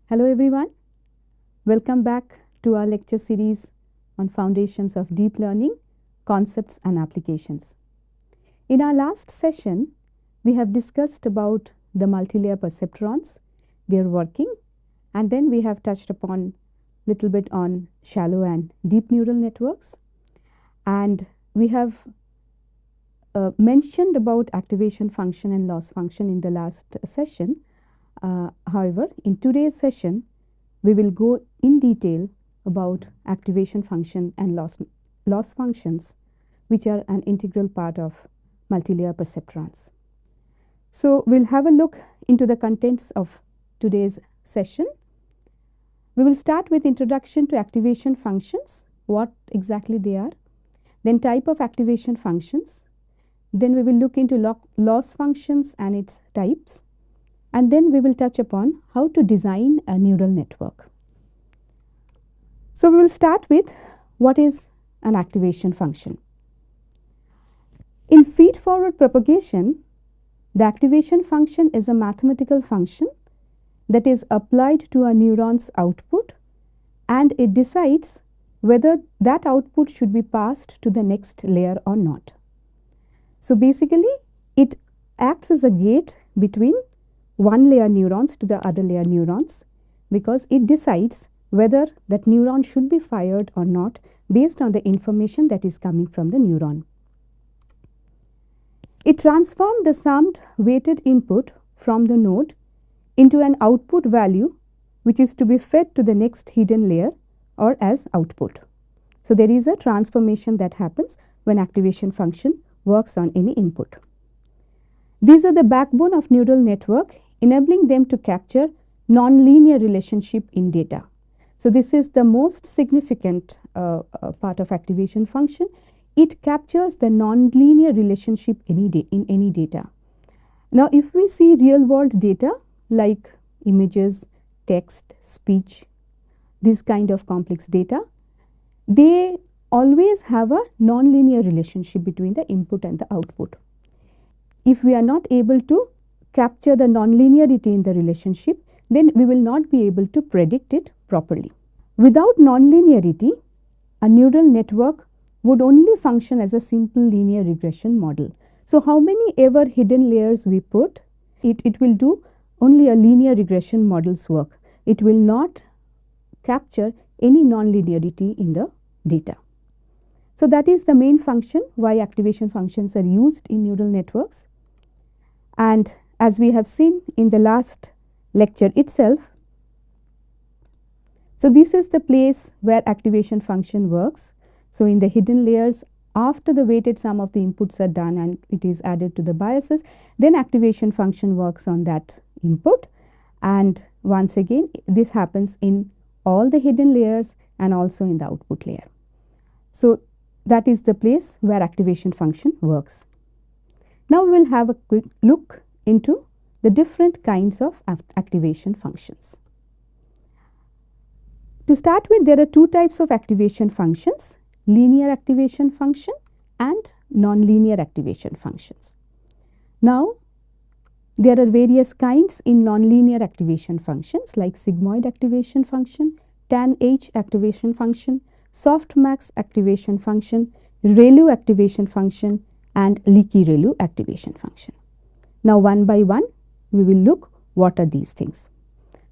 Hello everyone, welcome back to our lecture series on Foundations of Deep Learning, Concepts and Applications. In our last session, we have discussed about the multilayer perceptrons, their working, and then we have touched upon little bit on shallow and deep neural networks, and we have mentioned about activation function and loss function in the last session. However, in today's session, we will go in detail about activation function and loss functions, which are an integral part of multilayer perceptrons. So, we will have a look into the contents of today's session. We will start with introduction to activation functions, what exactly they are, then type of activation functions, then we will look into loss functions and its types, and then we will touch upon how to design a neural network. So, we will start with what is an activation function. In feed-forward propagation, the activation function is a mathematical function that is applied to a neuron's output, and it decides whether that output should be passed to the next layer or not. So, basically it acts as a gate between one layer neurons to the other layer neurons, because it decides whether that neuron should be fired or not based on the information that is coming from the neuron. It transforms the summed weighted input from the node into an output value which is to be fed to the next hidden layer or as output. So, there is a transformation that happens when activation function works on any input. These are the backbone of neural network, enabling them to capture nonlinear relationship in data. So, this is the most significant part of activation function. It captures the nonlinear relationship in any data. Now, if we see real world data like images, text, speech, this kind of complex data, they always have a nonlinear relationship between the input and the output. If we are not able to capture the nonlinearity in the relationship, then we will not be able to predict it properly. Without nonlinearity, a neural network would only function as a simple linear regression model. So, how many ever hidden layers we put, it will do only a linear regression model's work. It will not capture any nonlinearity in the data. So, that is the main function why activation functions are used in neural networks. And as we have seen in the last lecture itself, so this is the place where activation function works. So, in the hidden layers, after the weighted sum of the inputs are done and it is added to the biases, then activation function works on that input, and once again this happens in all the hidden layers and also in the output layer. So, that is the place where activation function works. Now, we will have a quick look into the different kinds of activation functions. To start with, there are two types of activation functions: linear activation function and nonlinear activation functions. Now, there are various kinds in nonlinear activation functions like Sigmoid activation function, Tanh activation function, Softmax activation function, ReLU activation function, and Leaky ReLU activation function. Now, one by one we will look what are these things.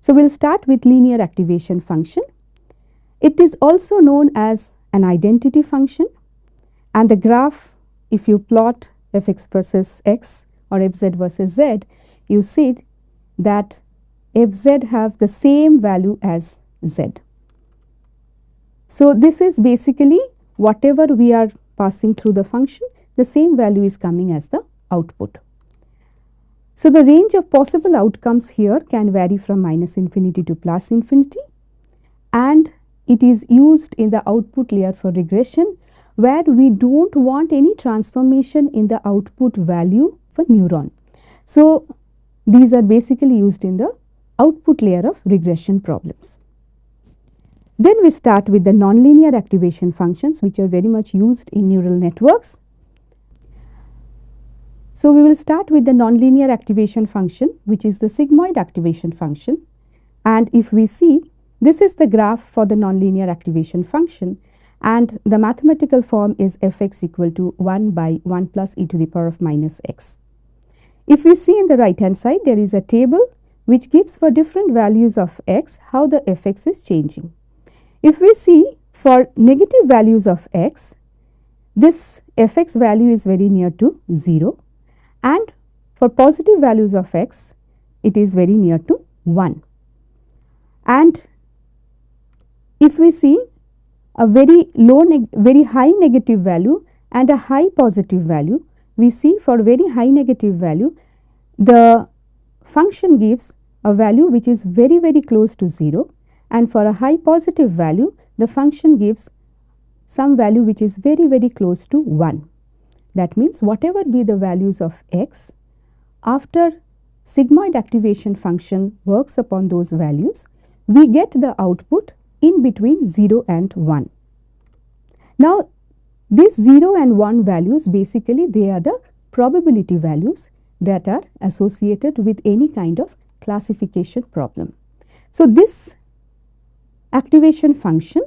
So, we will start with linear activation function. It is also known as an identity function, and the graph, if you plot fx versus x or fz versus z, you see that fz have the same value as z. So, this is basically whatever we are passing through the function, the same value is coming as the output. So, the range of possible outcomes here can vary from -infinity to +infinity, and it is used in the output layer for regression, where we do not want any transformation in the output value for neuron. So, these are basically used in the output layer of regression problems. Then we start with the nonlinear activation functions, which are very much used in neural networks. So, we will start with the nonlinear activation function, which is the sigmoid activation function. And if we see, this is the graph for the nonlinear activation function, and the mathematical form is fx equal to 1 by 1 plus e to the power of minus x. If we see in the right hand side, there is a table which gives for different values of x how the fx is changing. If we see for negative values of x, this fx value is very near to 0, and for positive values of x, it is very near to 1. And if we see a very high negative value and a high positive value, we see for very high negative value, the function gives a value which is very, very close to 0, and for a high positive value, the function gives some value which is very, very close to 1. That means whatever be the values of x, after sigmoid activation function works upon those values, we get the output in between 0 and 1. Now, these 0 and 1 values, basically they are the probability values that are associated with any kind of classification problem. So, this activation function,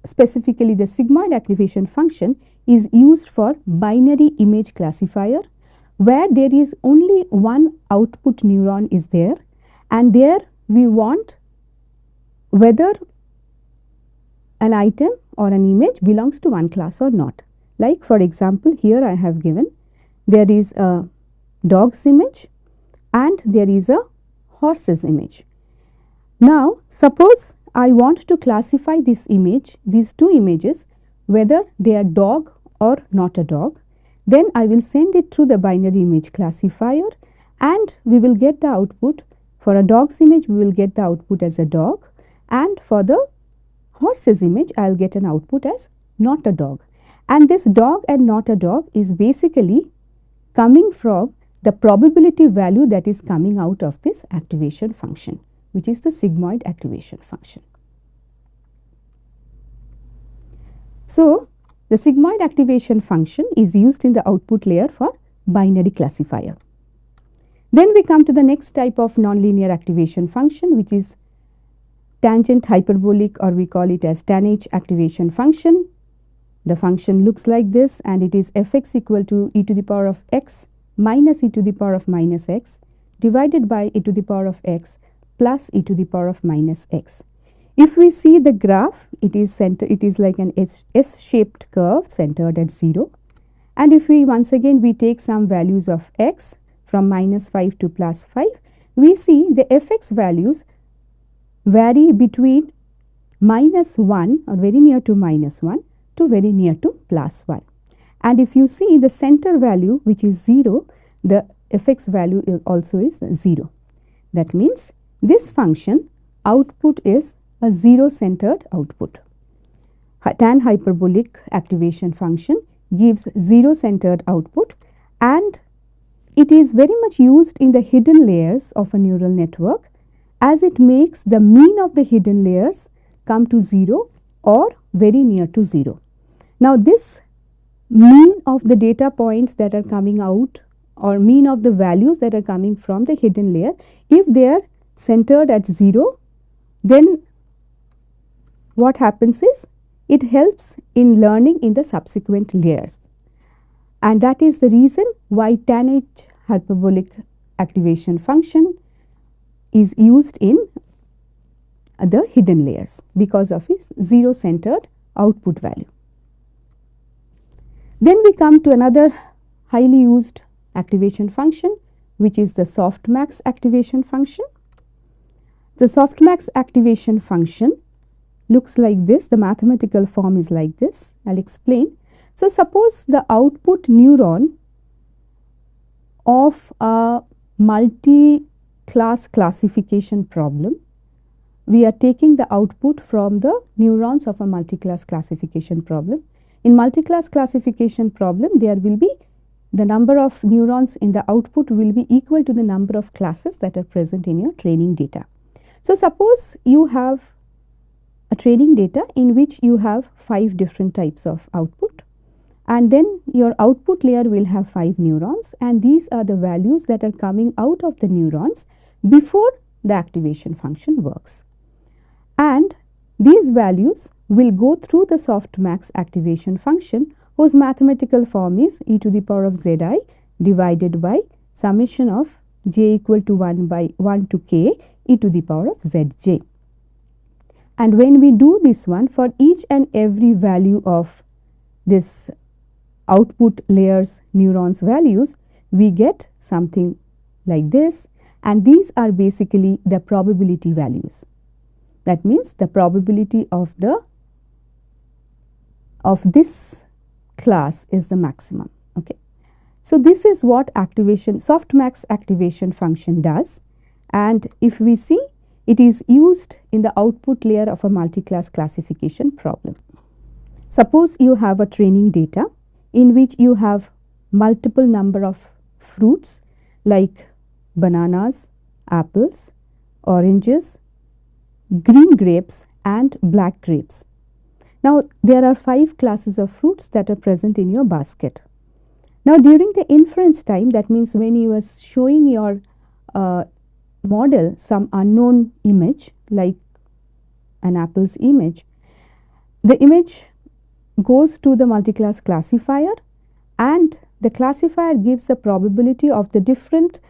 specifically the sigmoid activation function, is used for binary image classifier, where there is only one output neuron is there, and there we want whether an item or an image belongs to one class or not. Like for example, here I have given there is a dog's image and there is a horse's image. Now, suppose I want to classify this image, these two images, whether they are dog or not a dog, then I will send it through the binary image classifier, and we will get the output. For a dog's image, we will get the output as a dog, and for the horse's image, I will get an output as not a dog. And this dog and not a dog is basically coming from the probability value that is coming out of this activation function, which is the sigmoid activation function. So, the sigmoid activation function is used in the output layer for binary classifier. Then we come to the next type of nonlinear activation function, which is tangent hyperbolic, or we call it as Tanh activation function. The function looks like this, and it is fx equal to e to the power of x minus e to the power of minus x divided by e to the power of x plus e to the power of minus x. If we see the graph, it is like an S-shaped curve centered at 0. And if we once again we take some values of x from minus 5 to plus 5, we see the fx values vary between minus 1 or very near to minus 1 to very near to plus 1. And if you see the center value, which is 0, the fx value also is 0. That means this function output is a 0 centered output. Tanh hyperbolic activation function gives 0 centered output, and it is very much used in the hidden layers of a neural network, as it makes the mean of the hidden layers come to 0 or very near to 0. Now, this mean of the data points that are coming out, or mean of the values that are coming from the hidden layer, if they are centered at 0, then what happens is it helps in learning in the subsequent layers. And that is the reason why Tanh hyperbolic activation function is used in the hidden layers because of its 0 centered output value. Then we come to another highly used activation function, which is the Softmax activation function. The Softmax activation function looks like this. The mathematical form is like this. I will explain. So, suppose the output neuron of a multi-class classification problem, we are taking the output from the neurons of a multi-class classification problem. In multi-class classification problem, there will be the number of neurons in the output will be equal to the number of classes that are present in your training data. So, suppose you have a training data in which you have 5 different types of output, and then your output layer will have 5 neurons, and these are the values that are coming out of the neurons before the activation function works. And these values will go through the softmax activation function, whose mathematical form is e to the power of zi divided by summation of j equal to 1 by 1 to k e to the power of zj. And when we do this one for each and every value of this output layers neurons values, we get something like this, and these are basically the probability values. That means the probability of this class is the maximum. Okay. So this is what softmax activation function does, and if we see, it is used in the output layer of a multi-class classification problem. Suppose you have a training data in which you have multiple number of fruits like bananas, apples, oranges, green grapes and black grapes. Now there are 5 classes of fruits that are present in your basket. Now during the inference time, that means when you are showing your model some unknown image like an apple's image, the image goes to the multi-class classifier, and the classifier gives the probability of the different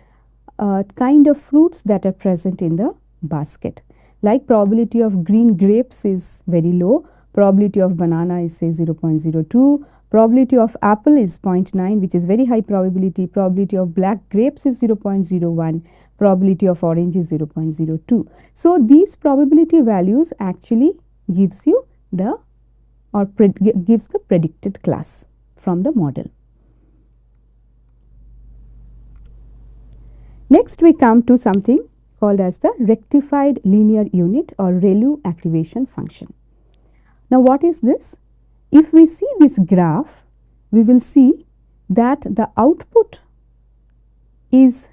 kind of fruits that are present in the basket. Like probability of green grapes is very low, probability of banana is say 0.02, probability of apple is 0.9, which is very high probability, probability of black grapes is 0.01, probability of orange is 0.02. So these probability values actually gives you gives the predicted class from the model. Next we come to something called as the rectified linear unit or ReLU activation function. Now what is this? If we see this graph, we will see that the output is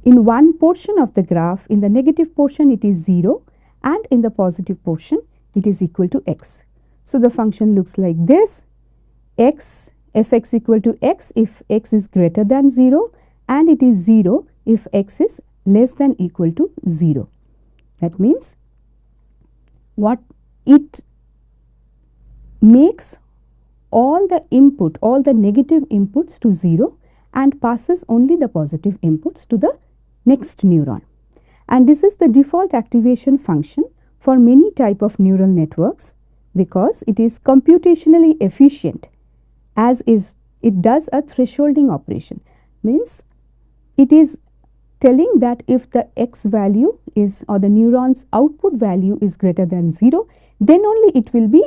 in one portion of the graph. In the negative portion it is 0, and in the positive portion it is equal to x. So the function looks like this: fx equal to x if x is greater than 0, and it is 0 if x is less than equal to 0. That means what it makes all the negative inputs to 0 and passes only the positive inputs to the next neuron. And this is the default activation function for many type of neural networks, because it is computationally efficient, as is it does a thresholding operation. Means it is telling that if the x value is, or the neuron's output value is greater than 0, then only it will be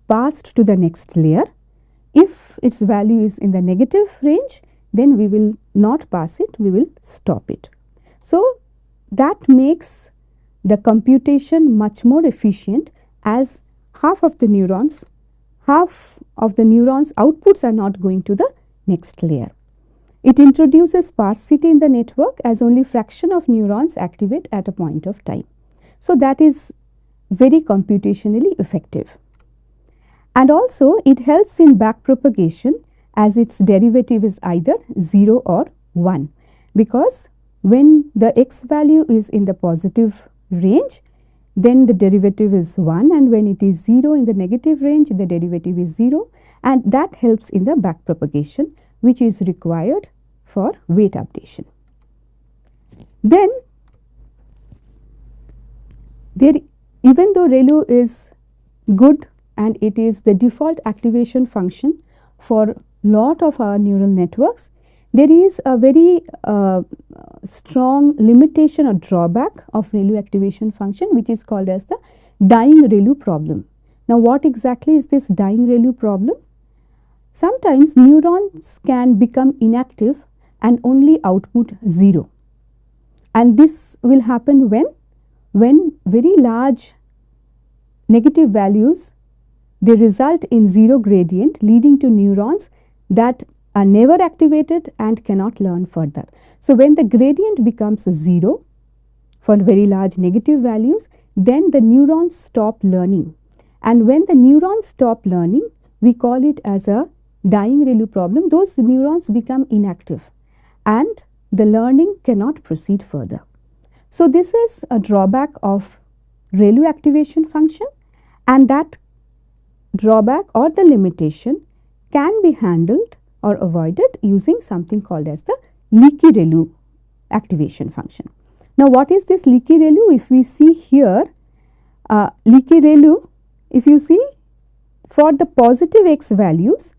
passed to the next layer. If its value is in the negative range, then we will not pass it, we will stop it. So that makes the computation much more efficient, as half of the neurons outputs are not going to the next layer. It introduces sparsity in the network, as only fraction of neurons activate at a point of time. So that is very computationally effective. And also it helps in backpropagation, as its derivative is either 0 or 1, because when the x value is in the positive range, then the derivative is 1, and when it is 0 in the negative range, the derivative is 0, and that helps in the backpropagation, which is required for weight updation. Then even though ReLU is good and it is the default activation function for lot of our neural networks, there is a very strong limitation or drawback of ReLU activation function, which is called as the dying ReLU problem. Now what exactly is this dying ReLU problem? Sometimes neurons can become inactive and only output 0, and this will happen when very large negative values, they result in 0 gradient, leading to neurons that are never activated and cannot learn further. So when the gradient becomes 0 for very large negative values, then the neurons stop learning, and when the neurons stop learning, we call it as a dying ReLU problem. Those neurons become inactive, and the learning cannot proceed further. So this is a drawback of ReLU activation function, and that drawback or the limitation can be handled or avoided using something called as the Leaky ReLU activation function. Now what is this Leaky ReLU? If we see here, Leaky ReLU, if you see, for the positive x values,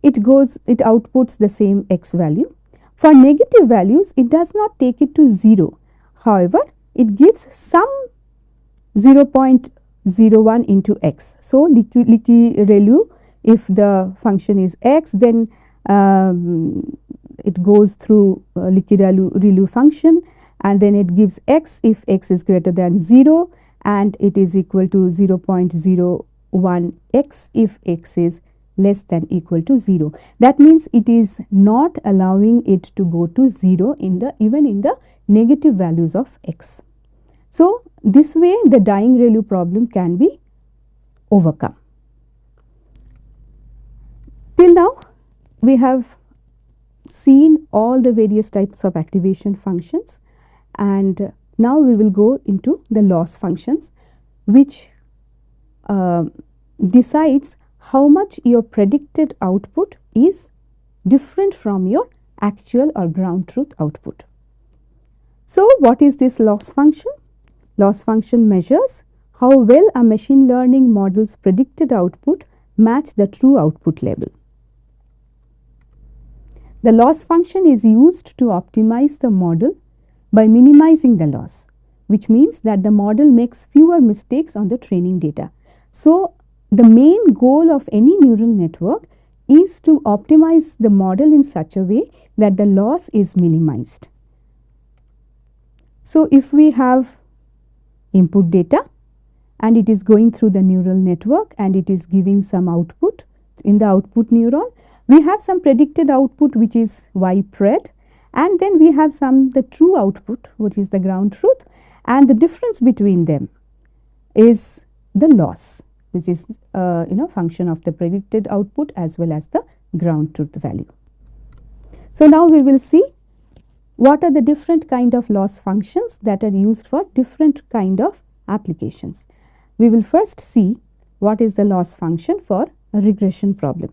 it outputs the same x value. For negative values, it does not take it to 0. However, it gives some 0.01 into x. So Leaky ReLU, if the function is x, then it goes through Leaky ReLU function, and then it gives x if x is greater than 0, and it is equal to 0.01 x if x is less than equal to 0. That means it is not allowing it to go to 0 even in the negative values of x. So this way the dying ReLU problem can be overcome. Till now we have seen all the various types of activation functions, and now we will go into the loss functions, which decides how much your predicted output is different from your actual or ground truth output. So what is this loss function? Loss function measures how well a machine learning model's predicted output match the true output label. The loss function is used to optimize the model by minimizing the loss, which means that the model makes fewer mistakes on the training data. So the main goal of any neural network is to optimize the model in such a way that the loss is minimized. So if we have input data and it is going through the neural network and it is giving some output in the output neuron, we have some predicted output which is y pred, and then we have the true output which is the ground truth, and the difference between them is the loss, which is function of the predicted output as well as the ground truth value. So now we will see what are the different kind of loss functions that are used for different kind of applications. We will first see what is the loss function for a regression problem.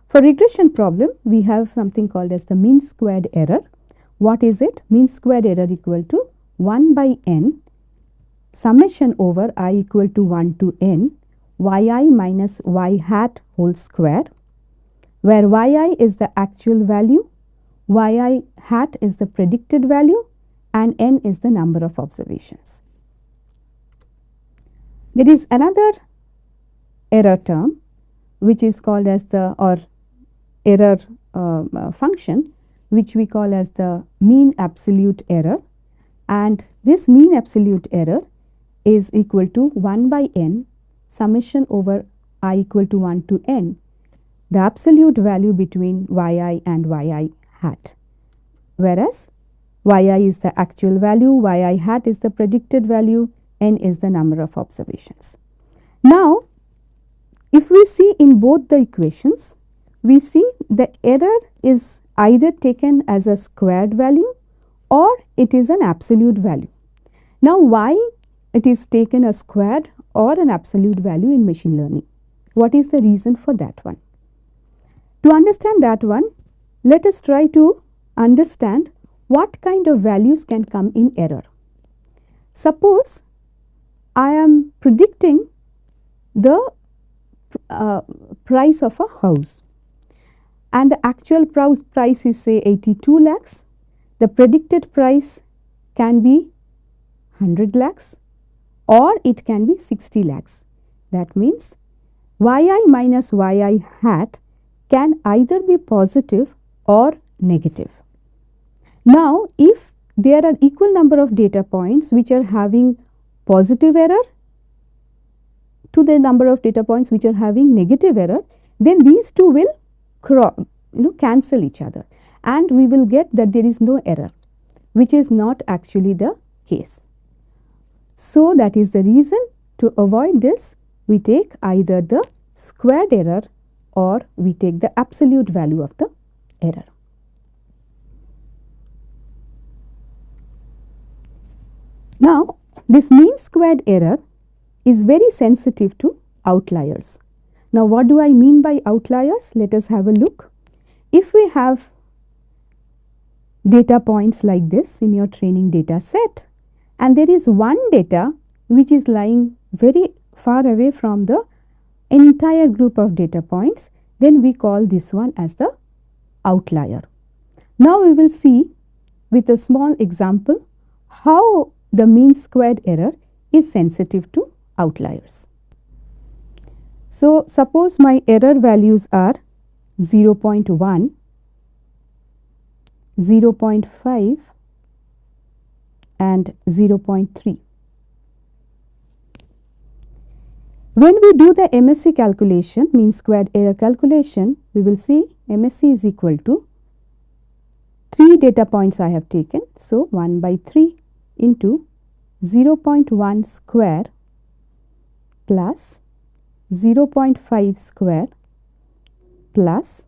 For regression problem, we have something called as the mean squared error. What is it? Mean squared error equal to 1 by n summation over I equal to 1 to n yi minus y hat whole square, where yi is the actual value, yi hat is the predicted value, and n is the number of observations. There is another error term which is called as the error function, which we call as the mean absolute error, and this mean absolute error is equal to 1 by n summation over I equal to 1 to n, the absolute value between yi and yi hat, whereas yi is the actual value, yi hat is the predicted value, n is the number of observations. Now if we see in both the equations, we see the error is either taken as a squared value or it is an absolute value. Now why it is taken as squared or an absolute value in machine learning? What is the reason for that one? To understand that one, let us try to understand what kind of values can come in error. Suppose I am predicting the price of a house, and the actual price is say 82 lakhs. The predicted price can be 100 lakhs or it can be 60 lakhs. That means yi minus yi hat can either be positive or negative. Now if there are equal number of data points which are having positive error to the number of data points which are having negative error, then these two will cancel each other, and we will get that there is no error, which is not actually the case. So that is the reason, to avoid this, we take either the squared error or we take the absolute value of the error. Now, this mean squared error is very sensitive to outliers. Now, what do I mean by outliers? Let us have a look. If we have data points like this in your training data set, and there is one data which is lying very far away from the entire group of data points, then we call this one as the outlier. Now, we will see with a small example how the mean squared error is sensitive to outliers. So, suppose my error values are 0.1, 0.5 and 0.3. When we do the MSE calculation, mean squared error calculation, we will see MSE is equal to 3 data points I have taken. So, 1 by 3 into 0.1 square plus 0.5 square plus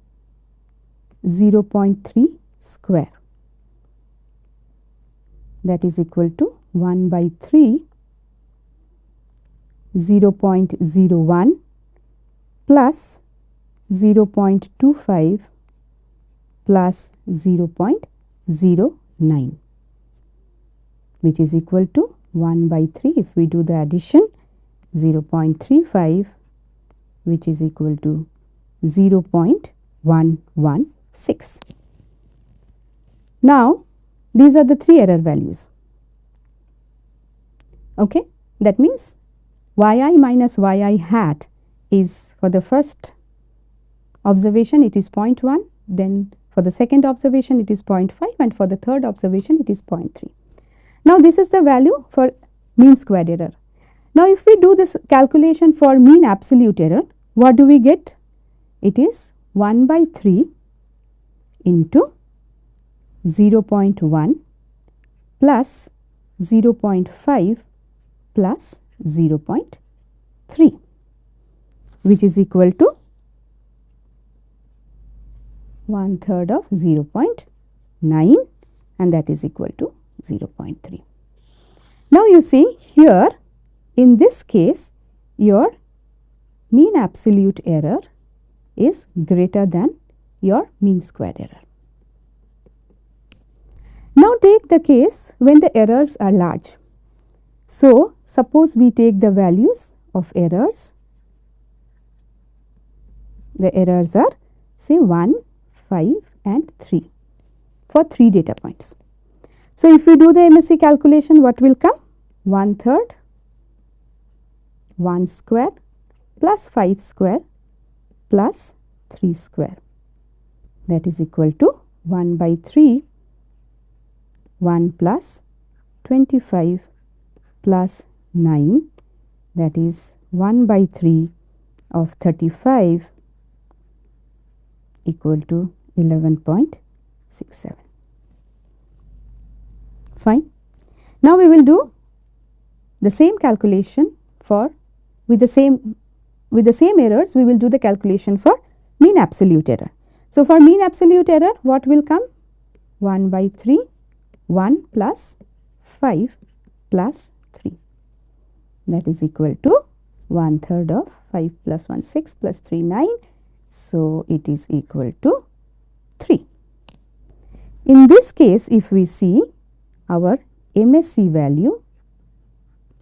0.3 square, that is equal to 1 by 3 0.01 plus 0.25 plus 0.09, which is equal to 1 by 3. If we do the addition, 0.35, which is equal to 0.116. Now, these are the 3 error values. Okay, that means yi minus yi hat is, for the first observation it is 0.1, then for the second observation it is 0.5, and for the third observation it is 0.3. Now, this is the value for mean squared error. Now, if we do this calculation for mean absolute error, what do we get? It is 1 by 3 into 0.1 plus 0.5 plus 0.3, which is equal to 1/3 of 0.9, and that is equal to 0.3. Now, you see here in this case your mean absolute error is greater than your mean squared error. Now, take the case when the errors are large. So, suppose we take the values of errors. The errors are say 1, 5 and 3 for 3 data points. So, if we do the MSE calculation, what will come? 1/3 1 square plus 5 square plus 3 square, that is equal to 1 by 3 1 plus 25 plus 9, that is 1 by 3 of 35 equal to 11.67. Fine. Now, we will do the same calculation for with the same errors, we will do the calculation for mean absolute error. So, for mean absolute error, what will come? 1 by 3 1 plus 5 plus 3, that is equal to 1/3 of 5 plus 1 6 plus 3 9. So, it is equal to 3. In this case, if we see, our MSE value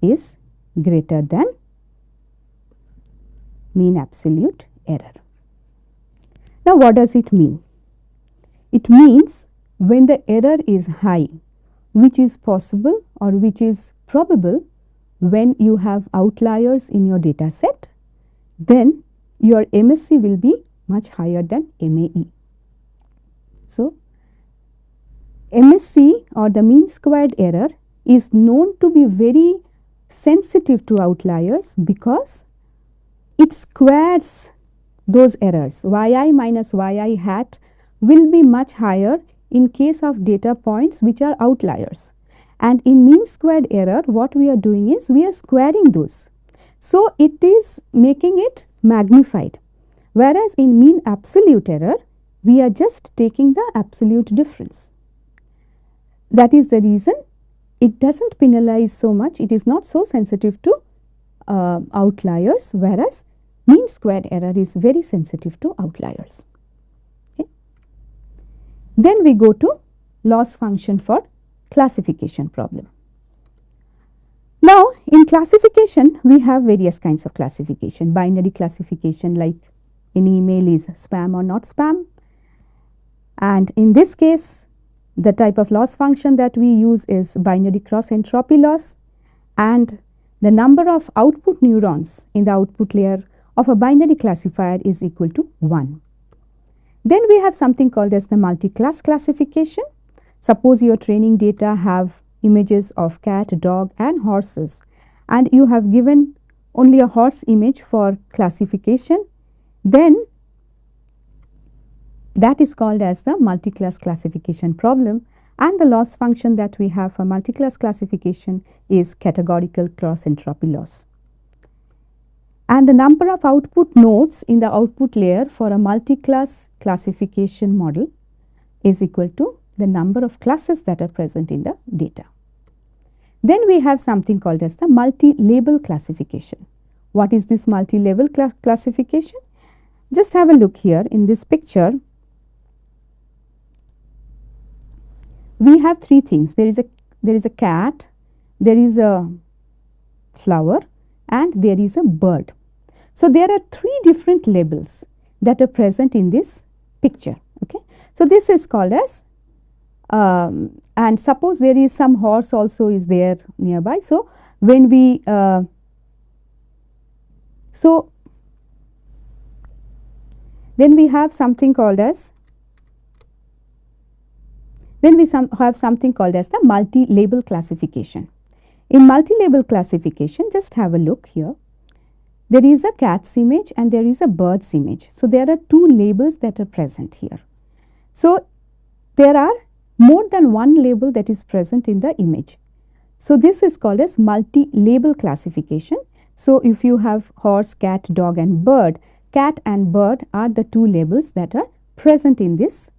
is greater than mean absolute error. Now, what does it mean? It means when the error is high, which is possible or which is probable when you have outliers in your data set, then your MSE will be much higher than MAE. So, MSE or the mean squared error is known to be very sensitive to outliers because it squares those errors. Yi minus yi hat will be much higher in case of data points which are outliers, and in mean squared error what we are doing is we are squaring those. So, it is making it magnified, whereas in mean absolute error we are just taking the absolute difference. That is the reason it does not penalize so much, it is not so sensitive to outliers, whereas mean squared error is very sensitive to outliers. Okay. Then we go to loss function for classification problem. Now, in classification we have various kinds of classification. Binary classification, like an email is spam or not spam, and in this case the type of loss function that we use is binary cross entropy loss, and the number of output neurons in the output layer of a binary classifier is equal to 1. Then we have something called as the multi-class classification. Suppose your training data have images of cat, dog and horses, and you have given only a horse image for classification, then that is called as the multi-class classification problem, and the loss function that we have for multi-class classification is categorical cross entropy loss. And the number of output nodes in the output layer for a multi-class classification model is equal to the number of classes that are present in the data. Then we have something called as the multi-label classification. What is this multi-label classification? Just have a look here in this picture. We have three things. There is a cat, there is a flower and there is a bird. So there are three different labels that are present in this picture. Okay. So this is called as and suppose there is some horse also is there nearby. So when we then we have something called as the multi-label classification. In multi-label classification, just have a look here. There is a cat's image and there is a bird's image. So there are two labels that are present here. So there are more than one label that is present in the image. So this is called as multi-label classification. So if you have horse, cat, dog and bird, cat and bird are the two labels that are present in this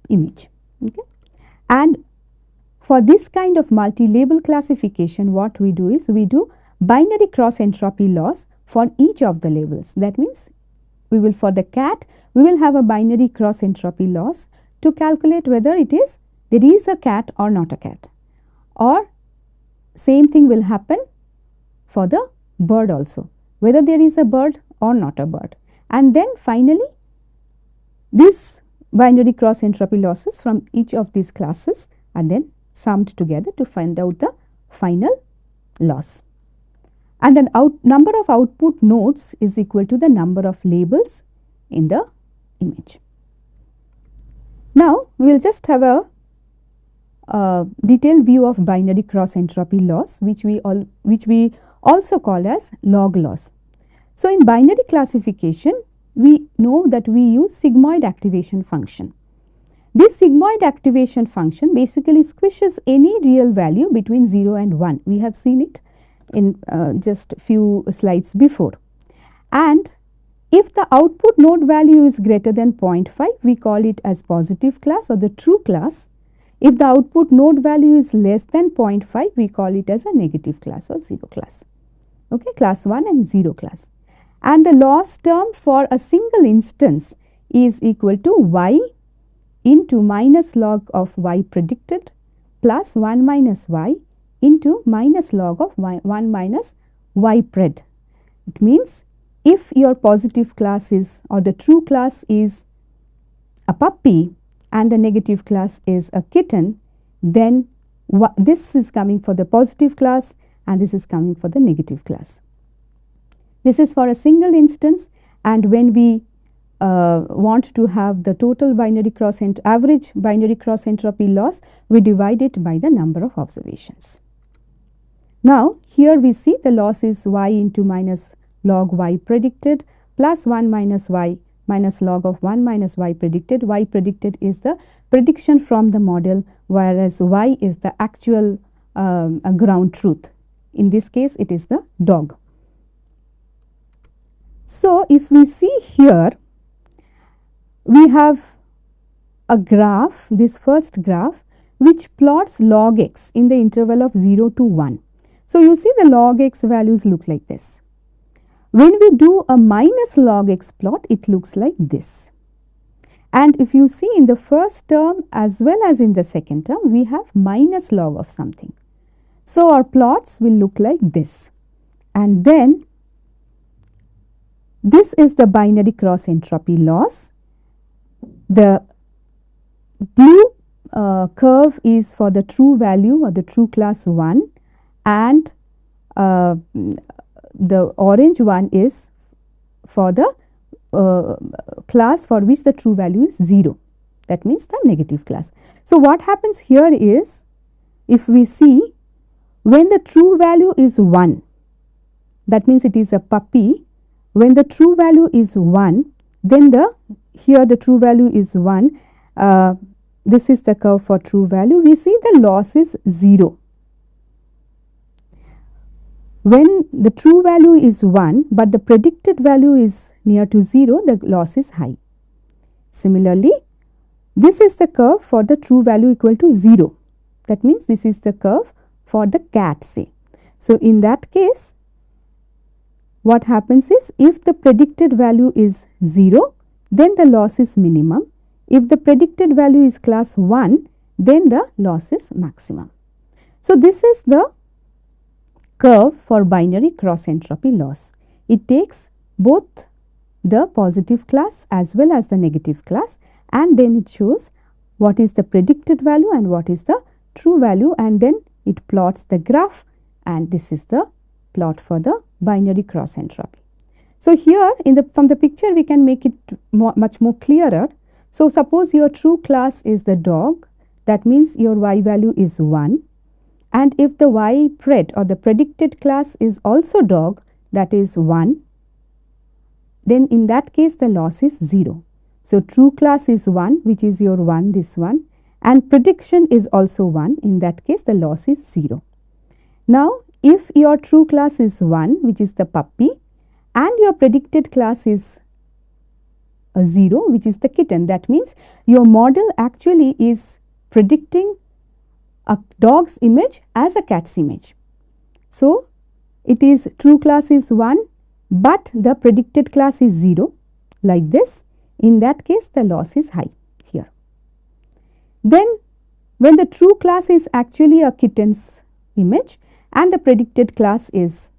image. Okay. And for this kind of multi-label classification, what we do is we do binary cross entropy loss for each of the labels. That means we will, for the cat, we will have a binary cross entropy loss to calculate whether there is a cat or not a cat, or same thing will happen for the bird also, whether there is a bird or not a bird. And then finally this binary cross entropy losses from each of these classes are then summed together to find out the final loss. And then number of output nodes is equal to the number of labels in the image. Now we will just have a detailed view of binary cross entropy loss, which we also call as log loss. So in binary classification, we know that we use sigmoid activation function. This sigmoid activation function basically squishes any real value between 0 and 1. We have seen it in just few slides before. And if the output node value is greater than 0.5, we call it as positive class or the true class. If the output node value is less than 0.5, we call it as a negative class or 0 class. Okay, class 1 and 0 class. And the loss term for a single instance is equal to y into minus log of y predicted plus 1 minus y into minus log of 1 minus y pred. It means if your positive class is, or the true class is a puppy and the negative class is a kitten, then this is coming for the positive class and this is coming for the negative class. This is for a single instance, and when we want to have the total binary cross average binary cross entropy loss, we divide it by the number of observations. Now here we see the loss is y into minus log y predicted plus 1 minus y minus log of 1 minus y predicted. Y predicted is the prediction from the model, whereas y is the actual ground truth. In this case it is the dog. So if we see here, we have a graph, this first graph, which plots log x in the interval of 0 to 1. So, you see the log x values look like this. When we do a minus log x plot, it looks like this. And if you see in the first term as well as in the second term, we have minus log of something. So, our plots will look like this. And then this is the binary cross entropy loss. The blue curve is for the true value or the true class 1, and the orange one is for the class for which the true value is 0, that means the negative class. So, what happens here is, if we see, when the true value is 1, that means it is a puppy. When the true value is 1, then here the true value is 1, this is the curve for true value, we see the loss is 0. When the true value is 1, but the predicted value is near to 0, the loss is high. Similarly, this is the curve for the true value equal to 0. That means this is the curve for the cat, say. So, in that case, what happens is, if the predicted value is 0, then the loss is minimum. If the predicted value is class 1, then the loss is maximum. So, this is the curve for binary cross entropy loss. It takes both the positive class as well as the negative class, and then it shows what is the predicted value and what is the true value, and then it plots the graph, and this is the plot for the binary cross entropy. So, here from the picture we can make it much more clearer. So, suppose your true class is the dog, that means your y value is 1, and if the y pred or the predicted class is also dog, that is 1, then in that case the loss is 0. So, true class is 1, which is your 1, this one, and prediction is also 1, in that case the loss is 0. Now, if your true class is 1, which is the puppy, and your predicted class is a 0, which is the kitten, that means your model actually is predicting a dog's image as a cat's image. So, it is true class is 1, but the predicted class is 0, like this. In that case, the loss is high here. Then, when the true class is actually a kitten's image and the predicted class is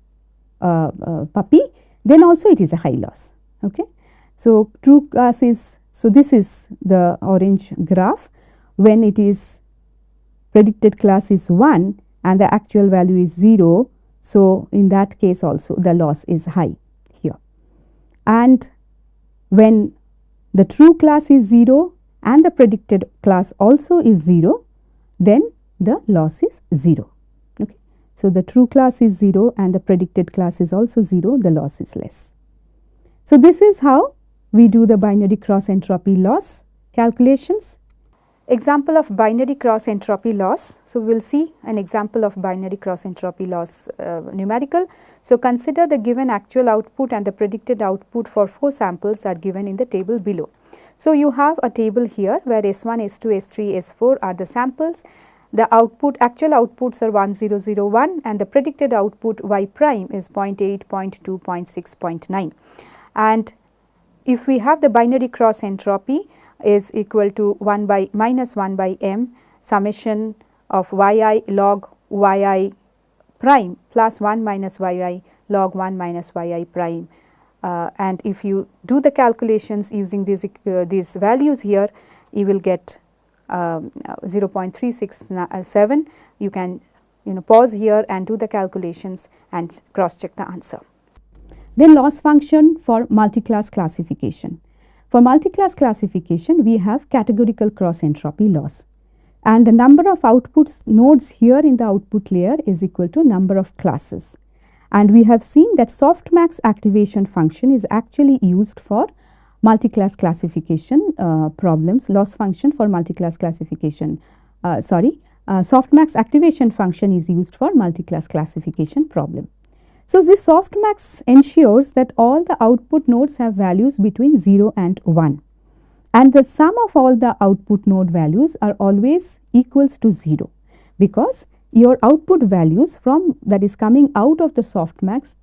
a puppy, then also it is a high loss. Okay. So, true class is, so this is the orange graph when it is predicted class is 1 and the actual value is 0. So, in that case also the loss is high here. And when the true class is 0 and the predicted class also is 0, then the loss is 0. Okay. So, the true class is 0 and the predicted class is also 0, the loss is less. So, this is how we do the binary cross entropy loss calculations. Example of binary cross entropy loss. So, we will see an example of binary cross entropy loss numerical. So, consider the given actual output and the predicted output for 4 samples are given in the table below. So, you have a table here where S1, S2, S3, S4 are the samples. The output, actual outputs are 1, 0, 0, 1 and the predicted output y prime is 0.8, 0.2, 0.6, 0.9. And if we have the binary cross entropy is equal to 1 by minus 1 by m summation of yi log yi prime plus 1 minus yi log 1 minus yi prime. And if you do the calculations using these values here, you will get 0.367. You can pause here and do the calculations and cross check the answer. Then loss function for multi-class classification. For multi-class classification, we have categorical cross entropy loss, and the number of outputs nodes here in the output layer is equal to number of classes. And we have seen that softmax activation function is actually used for multi-class classification problems, loss function for multi-class classification, softmax activation function is used for multi-class classification problem. So, this softmax ensures that all the output nodes have values between 0 and 1, and the sum of all the output node values are always equals to 0, because your output values from that is coming out of the softmax,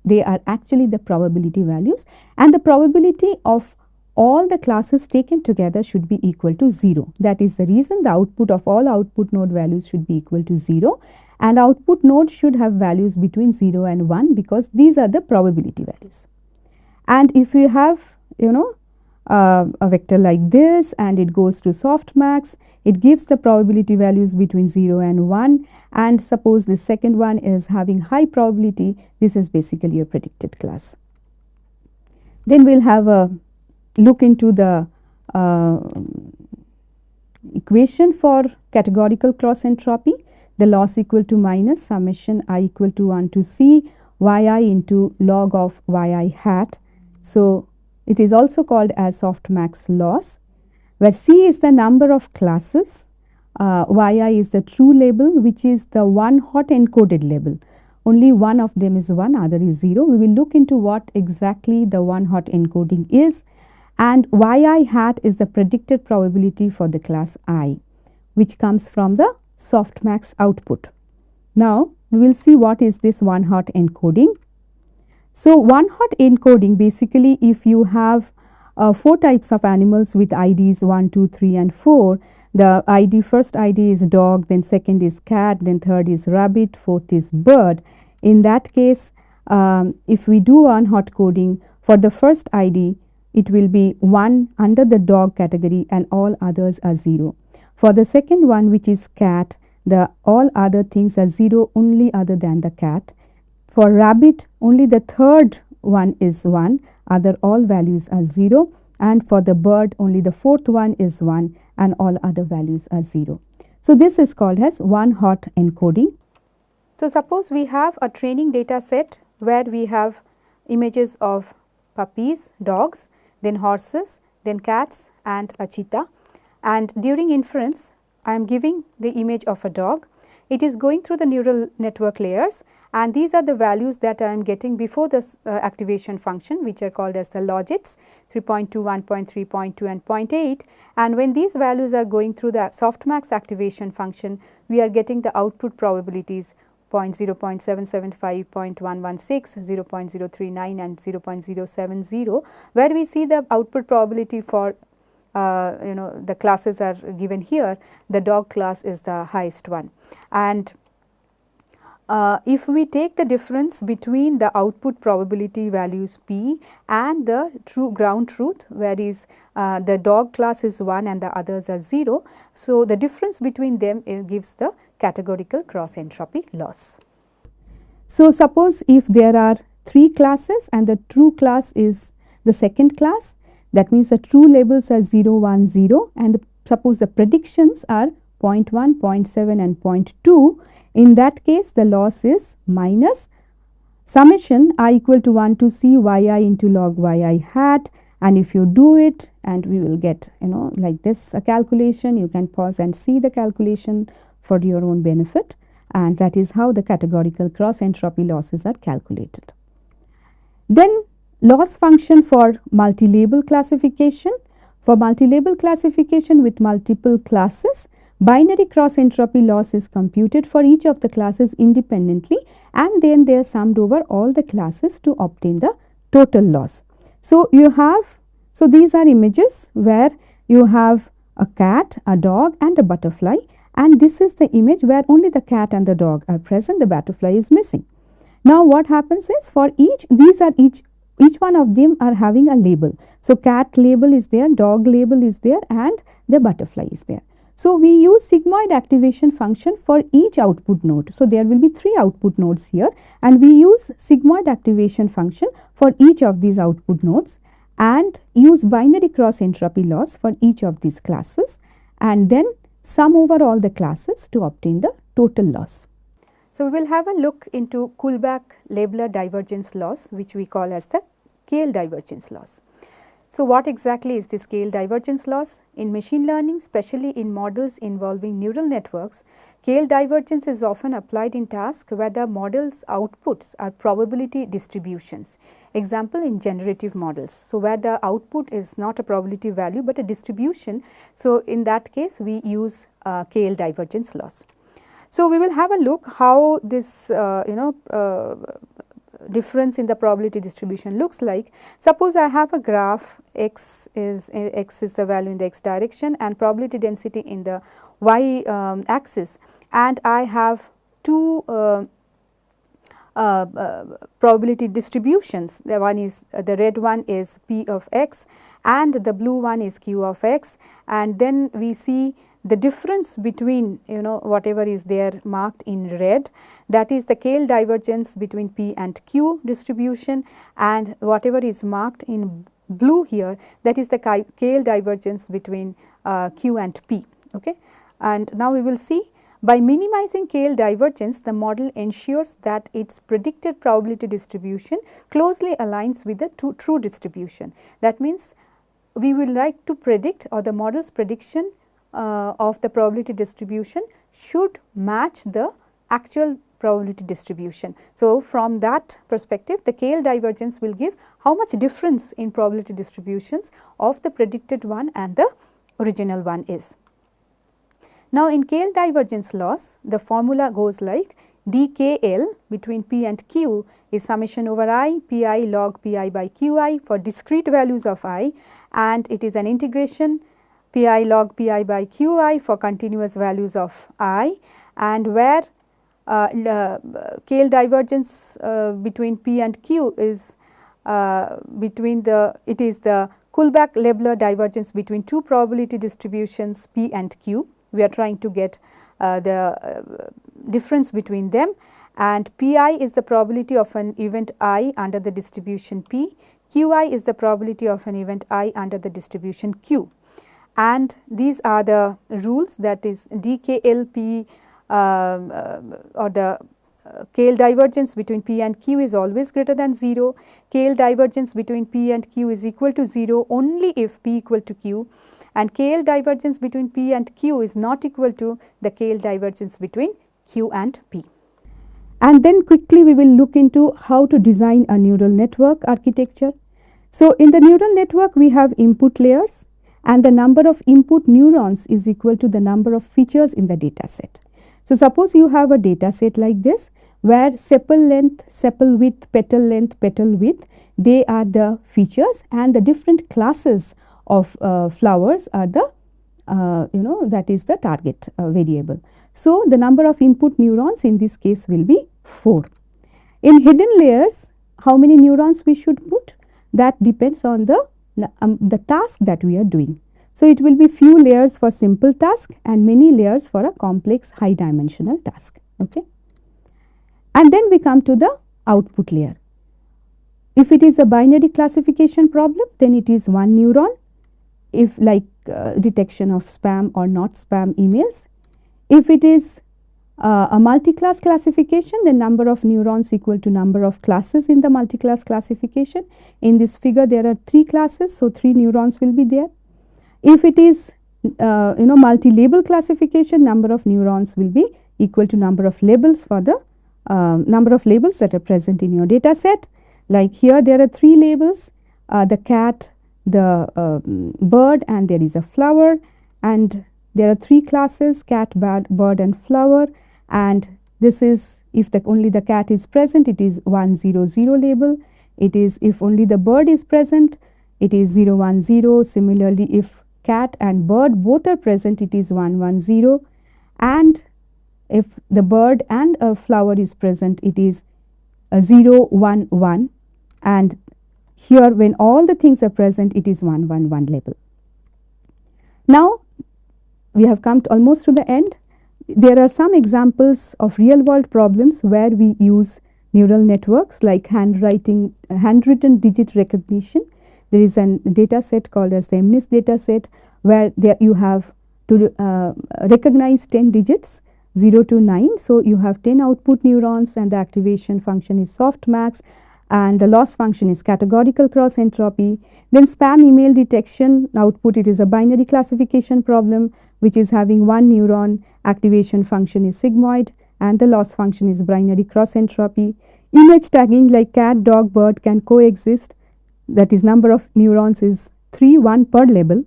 they are actually the probability values, and the probability of all the classes taken together should be equal to 0. That is the reason the output of all output node values should be equal to 0, and output node should have values between 0 and 1, because these are the probability values. And if you have a vector like this and it goes to softmax, it gives the probability values between 0 and 1, and suppose the second one is having high probability, this is basically a predicted class. Then we will have a look into the equation for categorical cross entropy. The loss equal to minus summation I equal to 1 to c yi into log of yi hat. So, it is also called as softmax loss, where c is the number of classes, yi is the true label, which is the one hot encoded label. Only one of them is 1, other is 0. We will look into what exactly the one hot encoding is, and yi hat is the predicted probability for the class I, which comes from the softmax output. Now, we will see what is this one hot encoding. So, one hot encoding, basically if you have 4 types of animals with IDs 1, 2, 3 and 4, the first ID is dog, then second is cat, then third is rabbit, fourth is bird. In that case, if we do one hot coding for the first ID, it will be 1 under the dog category and all others are 0. For the second one, which is cat, all other things are 0 only other than the cat. For rabbit, only the third one is 1, other all values are 0, and for the bird only the fourth one is 1 and all other values are 0. So, this is called as one hot encoding. So, suppose we have a training data set where we have images of puppies, dogs, then horses, then cats and a cheetah, and during inference I am giving the image of a dog. It is going through the neural network layers, and these are the values that I am getting before this activation function, which are called as the logits 3.2, 1.3, 0.2 and 0.8, and when these values are going through the softmax activation function, we are getting the output probabilities 0.0, 0.775, 0.116, 0.039 and 0.070, where we see the output probability for the classes are given here. The dog class is the highest one, and if we take the difference between the output probability values p and the true ground truth, where is the dog class is 1 and the others are 0. So, the difference between them gives the categorical cross entropy loss. So, suppose if there are 3 classes and the true class is the second class, that means the true labels are 0, 1, 0, and suppose the predictions are 0.1, 0.7 and 0.2. In that case, the loss is minus summation I equal to 1 to c yi into log yi hat, and if you do it, and we will get like this a calculation, you can pause and see the calculation for your own benefit, and that is how the categorical cross entropy losses are calculated. Then loss function for multilabel classification. For multilabel classification with multiple classes, binary cross entropy loss is computed for each of the classes independently, and then they are summed over all the classes to obtain the total loss. So, these are images where you have a cat, a dog and a butterfly, and this is the image where only the cat and the dog are present, the butterfly is missing. Now, what happens is for each one of them are having a label. So, cat label is there, dog label is there and the butterfly is there. So, we use sigmoid activation function for each output node. So, there will be 3 output nodes here, and we use sigmoid activation function for each of these output nodes and use binary cross entropy loss for each of these classes, and then sum over all the classes to obtain the total loss. So, we will have a look into Kullback-Leibler divergence loss, which we call as the KL divergence loss. So, what exactly is the scale divergence loss? In machine learning, especially in models involving neural networks, scale divergence is often applied in tasks where the model's outputs are probability distributions. Example, in generative models. So, where the output is not a probability value, but a distribution. So, in that case we use scale divergence loss. So, we will have a look how this difference in the probability distribution looks like. Suppose I have a graph, x is the value in the x direction and probability density in the y axis, and I have two probability distributions. The one is the red one is p of x and the blue one is q of x, and then we see the difference between whatever is there marked in red, that is the scale divergence between p and q distribution, and whatever is marked in blue here, that is the scale divergence between q and p. Okay. And now we will see, by minimizing scale divergence, the model ensures that its predicted probability distribution closely aligns with the true distribution. That means we will like to predict, or the model's prediction of the probability distribution should match the actual probability distribution. So, from that perspective, the scale divergence will give how much difference in probability distributions of the predicted one and the original one is. Now, in scale divergence loss, the formula goes like dKL between p and q is summation over I pi log pi by qi for discrete values of I, and it is an integration pi log pi by qi for continuous values of I, and where scale divergence between p and q is it is the Kullback-Leibler divergence between two probability distributions p and q. We are trying to get the difference between them, and pi is the probability of an event I under the distribution p, qi is the probability of an event I under the distribution q. And these are the rules, that is dKLP or the scale divergence between p and q is always greater than 0. Scale divergence between p and q is equal to 0 only if p equal to q, and scale divergence between p and q is not equal to the scale divergence between q and p. And then quickly we will look into how to design a neural network architecture. So, in the neural network we have input layers, and the number of input neurons is equal to the number of features in the data set. So, suppose you have a data set like this, where sepal length, sepal width, petal length, petal width, they are the features, and the different classes of flowers are the that is the target variable. So, the number of input neurons in this case will be 4. In hidden layers, how many neurons we should put? That depends on the task that we are doing. So, it will be few layers for simple task and many layers for a complex high dimensional task. Okay. And then we come to the output layer. If it is a binary classification problem, then it is 1 neuron, if like detection of spam or not spam emails. If it is a multi-class classification, the number of neurons equal to number of classes in the multi-class classification. In this figure there are 3 classes, so 3 neurons will be there. If it is multi-label classification, number of neurons will be equal to number of labels for the number of labels that are present in your data set. Like here there are 3 labels, the cat, the bird, and there is a flower, and there are 3 classes, cat, bird and flower, and this is if only the cat is present, it is 100 label. It is if only the bird is present, it is 010. Similarly, if cat and bird both are present, it is 110, and if the bird and a flower is present, it is 011, and here when all the things are present, it is 111 label. Now, we have come almost to the end. There are some examples of real world problems where we use neural networks like handwritten digit recognition. There is a data set called as the MSE data set, where you have to recognize 10 digits 0 to 9. So, you have 10 output neurons and the activation function is Softmax, and the loss function is categorical cross entropy. Then spam email detection output, it is a binary classification problem which is having one neuron, activation function is sigmoid and the loss function is binary cross entropy. Image tagging like cat, dog, bird can coexist, that is number of neurons is 3, 1 per label.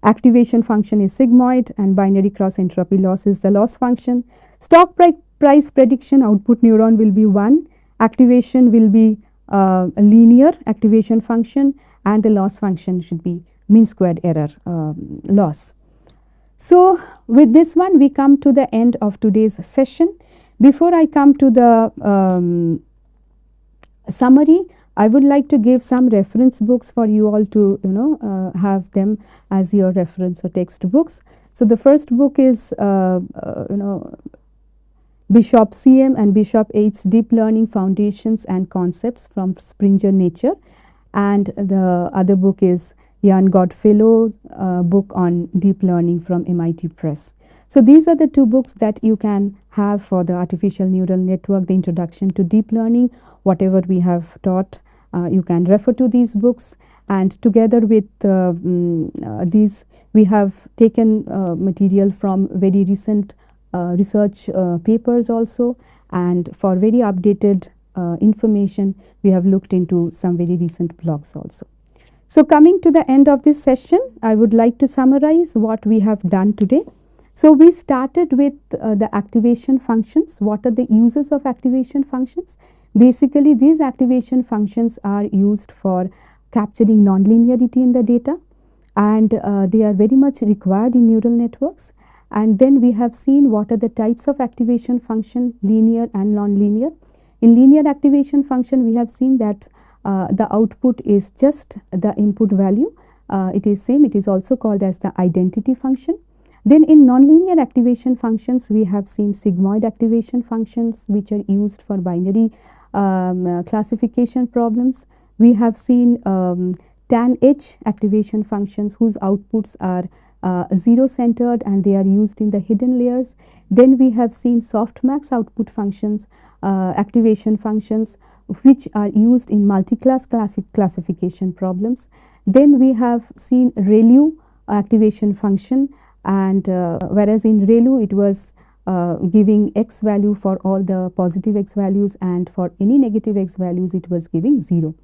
Activation function is sigmoid and binary cross entropy loss is the loss function. Stock price prediction output neuron will be 1, activation will be a linear activation function and the loss function should be mean squared error loss. So, with this one we come to the end of today's session. Before I come to the summary, I would like to give some reference books for you all to have them as your reference or textbooks. So, the first book is Bishop CM and Bishop H. Deep Learning Foundations and Concepts from Springer Nature, and the other book is Jan Godfellow's book on deep learning from MIT Press. So, these are the two books that you can have for the artificial neural network, the introduction to deep learning, whatever we have taught, you can refer to these books, and together with these we have taken material from very recent research papers also, and for very updated information we have looked into some very recent blogs also. So, coming to the end of this session, I would like to summarize what we have done today. So, we started with the activation functions. What are the uses of activation functions? Basically, these activation functions are used for capturing nonlinearity in the data, and they are very much required in neural networks. And then we have seen what are the types of activation function, linear and nonlinear. In linear activation function, we have seen that the output is just the input value. It is same, it is also called as the identity function. Then in nonlinear activation functions, we have seen sigmoid activation functions which are used for binary classification problems. We have seen Tanh activation functions whose outputs are zero centered and they are used in the hidden layers. Then we have seen Softmax output functions, activation functions which are used in multi-class classification problems. Then we have seen ReLU activation function, and whereas in ReLU it was giving x value for all the positive x values, and for any negative x values it was giving 0.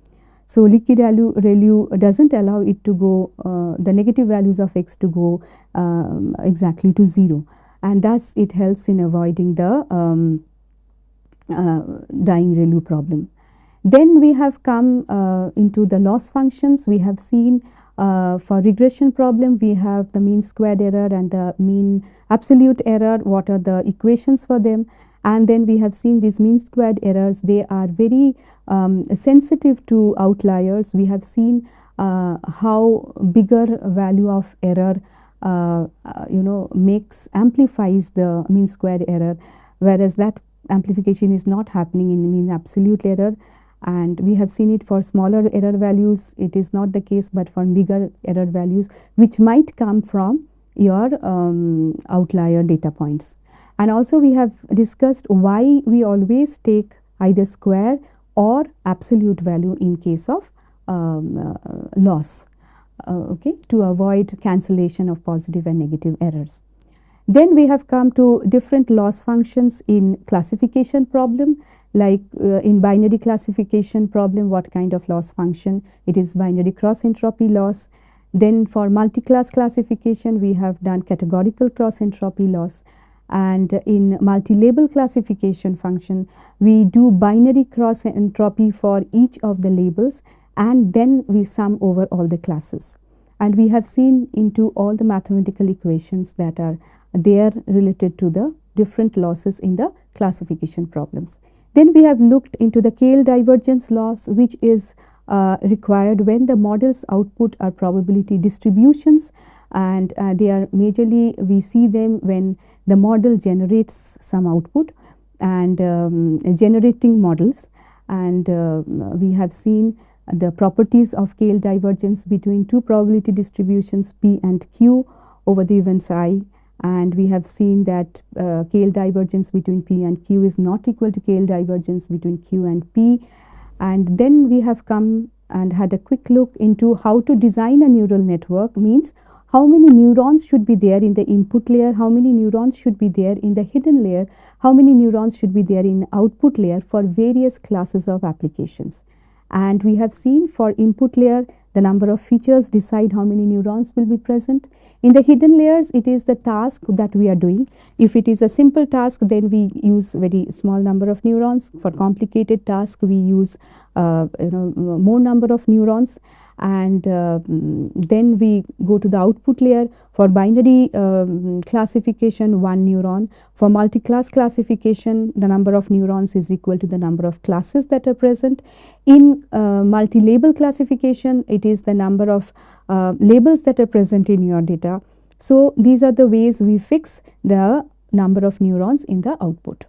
So, Leaky ReLU does not allow it to go the negative values of x to go exactly to 0, and thus it helps in avoiding the dying ReLU problem. Then we have come into the loss functions. We have seen for regression problem we have the mean squared error and the mean absolute error, what are the equations for them, and then we have seen these mean squared errors, they are very sensitive to outliers. We have seen how bigger value of error amplifies the mean squared error, whereas that amplification is not happening in mean absolute error. And we have seen it for smaller error values, it is not the case, but for bigger error values which might come from your outlier data points. And also we have discussed why we always take either square or absolute value in case of loss, to avoid cancellation of positive and negative errors. Then we have come to different loss functions in classification problem, like in binary classification problem, what kind of loss function? It is binary cross entropy loss. Then for multi-class classification, we have done categorical cross entropy loss. And in multilabel classification function, we do binary cross entropy for each of the labels, and then we sum over all the classes. And we have seen into all the mathematical equations that are there related to the different losses in the classification problems. Then we have looked into the KL divergence loss, which is required when the model's output are probability distributions, and they are majorly we see them when the model generates some output and generating models, and we have seen the properties of KL divergence between two probability distributions P and Q over the events I, and we have seen that KL divergence between P and Q is not equal to KL divergence between Q and P, And then we have come and had a quick look into how to design a neural network, means how many neurons should be there in the input layer, how many neurons should be there in the hidden layer, how many neurons should be there in output layer for various classes of applications. And we have seen for input layer, the number of features decide how many neurons will be present. In the hidden layers, it is the task that we are doing. If it is a simple task, then we use very small number of neurons. For complicated task, we use more number of neurons. And then we go to the output layer. For binary classification, 1 neuron. For multi-class classification, the number of neurons is equal to the number of classes that are present. In multilabel classification, it is the number of labels that are present in your data. So these are the ways we fix the number of neurons in the output.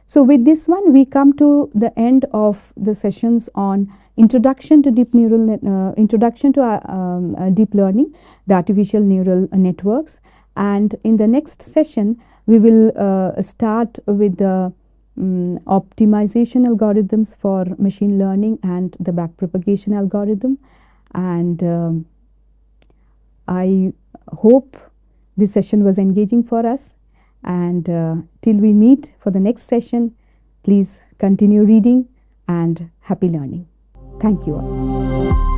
So with this one, we come to the end of the sessions on introduction to deep neural deep learning, the artificial neural networks. And in the next session, we will start with the optimization algorithms for machine learning and the backpropagation algorithm. And I hope this session was engaging for us. And till we meet for the next session, please continue reading and happy learning. Thank you all.